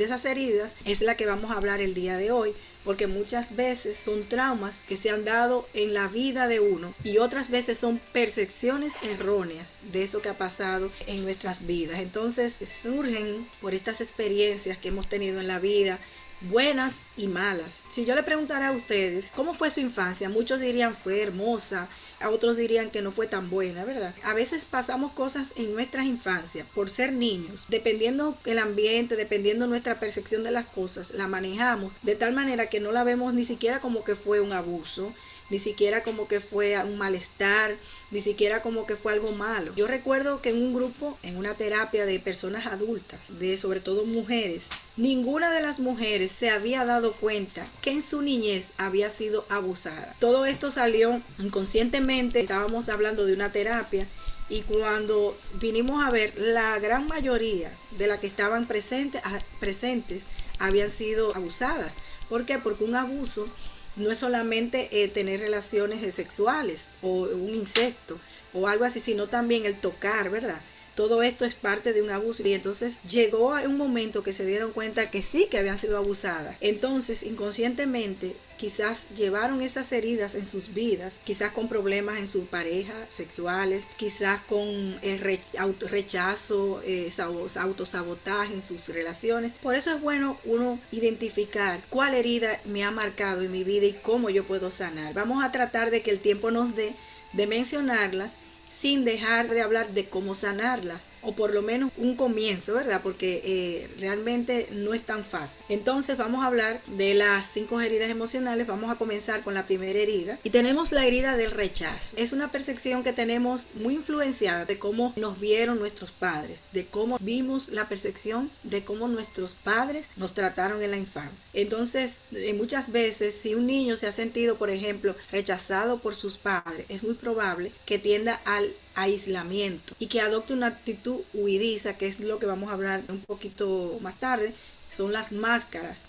de esas heridas es la que vamos a hablar el día de hoy, porque muchas veces son traumas que se han dado en la vida de uno y otras veces son percepciones erróneas de eso que ha pasado en nuestras vidas. Entonces surgen por estas experiencias que hemos tenido en la vida, buenas y malas. Si yo le preguntara a ustedes cómo fue su infancia, muchos dirían fue hermosa, a otros dirían que no fue tan buena, ¿verdad? A veces pasamos cosas en nuestras infancias por ser niños, dependiendo el ambiente, dependiendo nuestra percepción de las cosas, la manejamos de tal manera que no la vemos ni siquiera como que fue un abuso, ni siquiera como que fue un malestar, ni siquiera como que fue algo malo. Yo recuerdo que en un grupo, en una terapia de personas adultas, de sobre todo mujeres, ninguna de las mujeres se había dado cuenta que en su niñez había sido abusada. Todo esto salió inconscientemente, estábamos hablando de una terapia y cuando vinimos a ver, la gran mayoría de las que estaban presentes habían sido abusadas. ¿Por qué? Porque un abuso no es solamente tener relaciones sexuales o un incesto o algo así, sino también el tocar, ¿verdad? Todo esto es parte de un abuso y entonces llegó a un momento que se dieron cuenta que sí que habían sido abusadas. Entonces inconscientemente quizás llevaron esas heridas en sus vidas, quizás con problemas en su pareja sexuales, quizás con rechazo, autosabotaje en sus relaciones. Por eso es bueno uno identificar cuál herida me ha marcado en mi vida y cómo yo puedo sanar. Vamos a tratar de que el tiempo nos dé de mencionarlas sin dejar de hablar de cómo sanarlas, o por lo menos un comienzo, ¿verdad? Porque realmente no es tan fácil. Entonces vamos a hablar de las 5 heridas emocionales. Vamos a comenzar con la primera herida y tenemos la herida del rechazo. Es una percepción que tenemos muy influenciada de cómo nos vieron nuestros padres, de cómo vimos la percepción de cómo nuestros padres nos trataron en la infancia. Entonces muchas veces si un niño se ha sentido, por ejemplo, rechazado por sus padres, es muy probable que tienda al aislamiento y que adopte una actitud huidiza, que es lo que vamos a hablar un poquito más tarde. Son las máscaras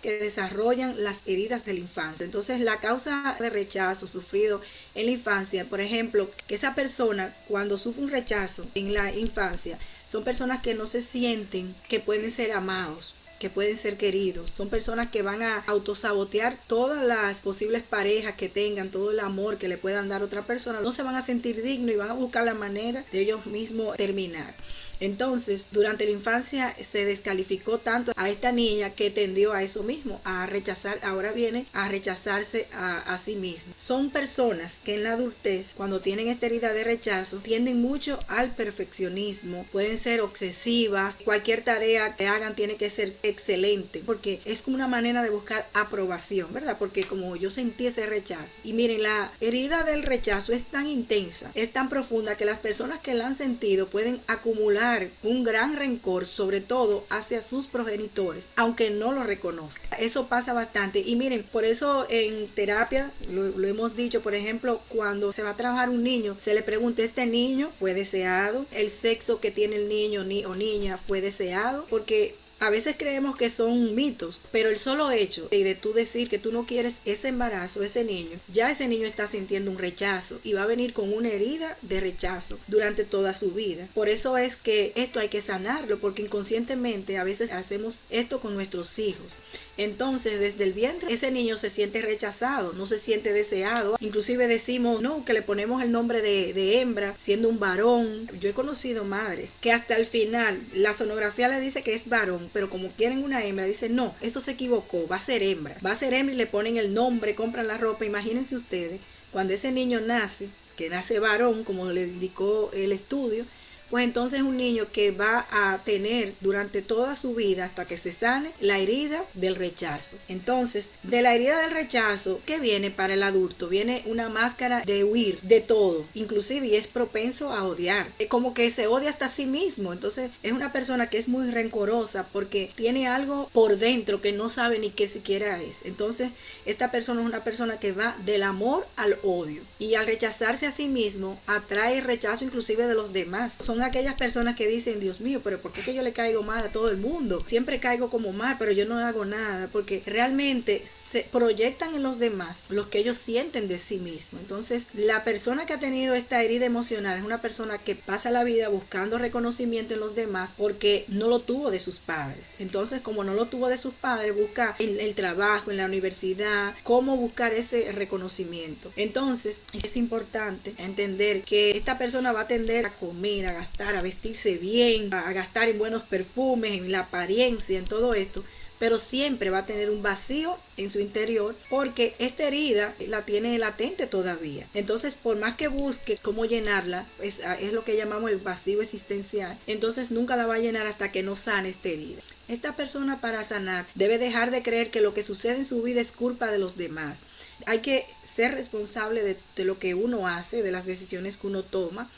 que desarrollan las heridas de la infancia. Entonces la causa de rechazo sufrido en la infancia, por ejemplo, que esa persona cuando sufre un rechazo en la infancia, son personas que no se sienten que pueden ser amados, que pueden ser queridos. Son personas que van a autosabotear todas las posibles parejas que tengan, todo el amor que le puedan dar a otra persona. No se van a sentir dignos y van a buscar la manera de ellos mismos terminar. Entonces, durante la infancia se descalificó tanto a esta niña que tendió a eso mismo, a rechazar, ahora viene a rechazarse a sí mismo. Son personas que en la adultez, cuando tienen esta herida de rechazo, tienden mucho al perfeccionismo, pueden ser obsesivas, cualquier tarea que hagan tiene que ser excelente, porque es como una manera de buscar aprobación, ¿verdad? Porque como yo sentí ese rechazo, y miren, la herida del rechazo es tan intensa, es tan profunda, que las personas que la han sentido pueden acumular un gran rencor, sobre todo hacia sus progenitores, aunque no lo reconozcan. Eso pasa bastante y miren, por eso en terapia lo hemos dicho, por ejemplo, cuando se va a trabajar un niño, se le pregunta, ¿este niño fue deseado? ¿El sexo que tiene el niño o niña fue deseado? Porque a veces creemos que son mitos, pero el solo hecho de tú decir que tú no quieres ese embarazo, ese niño, ya ese niño está sintiendo un rechazo y va a venir con una herida de rechazo durante toda su vida. Por eso es que esto hay que sanarlo, porque inconscientemente a veces hacemos esto con nuestros hijos. Entonces, desde el vientre, ese niño se siente rechazado, no se siente deseado. Inclusive decimos, no, que le ponemos el nombre de hembra, siendo un varón. Yo he conocido madres que hasta el final la sonografía le dice que es varón, pero como quieren una hembra, dicen, no, eso se equivocó, va a ser hembra. Va a ser hembra y le ponen el nombre, compran la ropa. Imagínense ustedes, cuando ese niño nace, que nace varón, como le indicó el estudio, pues entonces es un niño que va a tener durante toda su vida, hasta que se sane, la herida del rechazo. Entonces, de la herida del rechazo, ¿qué viene para el adulto? Viene una máscara de huir de todo, inclusive, y es propenso a odiar. Es como que se odia hasta a sí mismo. Entonces, es una persona que es muy rencorosa porque tiene algo por dentro que no sabe ni qué siquiera es. Entonces, esta persona es una persona que va del amor al odio. Y al rechazarse a sí mismo, atrae el rechazo inclusive de los demás. Son son aquellas personas que dicen, Dios mío, pero ¿por qué que yo le caigo mal a todo el mundo? Siempre caigo como mal, pero yo no hago nada, porque realmente se proyectan en los demás lo que ellos sienten de sí mismos. Entonces, la persona que ha tenido esta herida emocional es una persona que pasa la vida buscando reconocimiento en los demás porque no lo tuvo de sus padres. Entonces, como no lo tuvo de sus padres, busca en el trabajo, en la universidad, cómo buscar ese reconocimiento. Entonces, es importante entender que esta persona va a tender a comer, a gastar, a vestirse bien, a gastar en buenos perfumes, en la apariencia, en todo esto, pero siempre va a tener un vacío en su interior porque esta herida la tiene latente todavía. Entonces, por más que busque cómo llenarla, es lo que llamamos el vacío existencial, entonces nunca la va a llenar hasta que no sane esta herida. Esta persona, para sanar, debe dejar de creer que lo que sucede en su vida es culpa de los demás. Hay que ser responsable de lo que uno hace, de las decisiones que uno toma,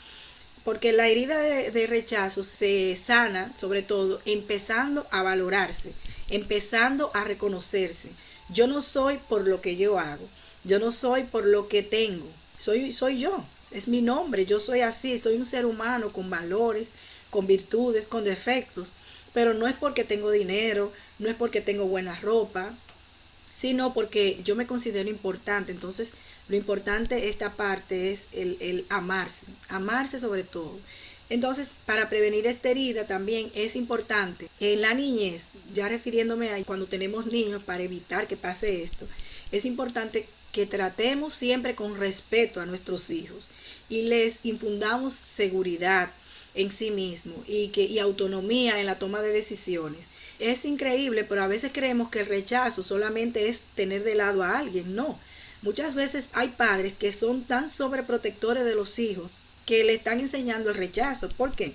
porque la herida de rechazo se sana, sobre todo, empezando a valorarse, empezando a reconocerse. Yo no soy por lo que yo hago, yo no soy por lo que tengo, soy yo, es mi nombre, yo soy así, soy un ser humano con valores, con virtudes, con defectos, pero no es porque tengo dinero, no es porque tengo buena ropa, sino porque yo me considero importante. Entonces, lo importante esta parte es el amarse sobre todo. Entonces, para prevenir esta herida también es importante en la niñez, ya refiriéndome a cuando tenemos niños, para evitar que pase esto, es importante que tratemos siempre con respeto a nuestros hijos y les infundamos seguridad en sí mismo y autonomía en la toma de decisiones. Es increíble, pero a veces creemos que el rechazo solamente es tener de lado a alguien. No, muchas veces hay padres que son tan sobreprotectores de los hijos que le están enseñando el rechazo. ¿Por qué?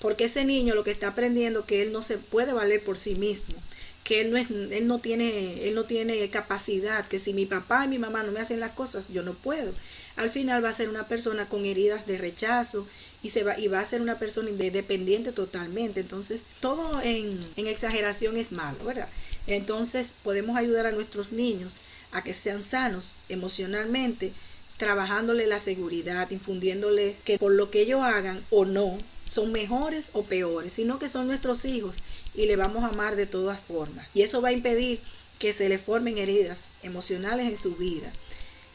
Porque ese niño lo que está aprendiendo que él no se puede valer por sí mismo, que él no tiene capacidad, que si mi papá y mi mamá no me hacen las cosas, yo no puedo. Al final va a ser una persona con heridas de rechazo y va a ser una persona independiente totalmente. Entonces, todo en exageración es malo, ¿verdad? Entonces, podemos ayudar a nuestros niños a que sean sanos emocionalmente, trabajándole la seguridad, infundiéndole que por lo que ellos hagan o no, son mejores o peores, sino que son nuestros hijos y le vamos a amar de todas formas. Y eso va a impedir que se le formen heridas emocionales en su vida.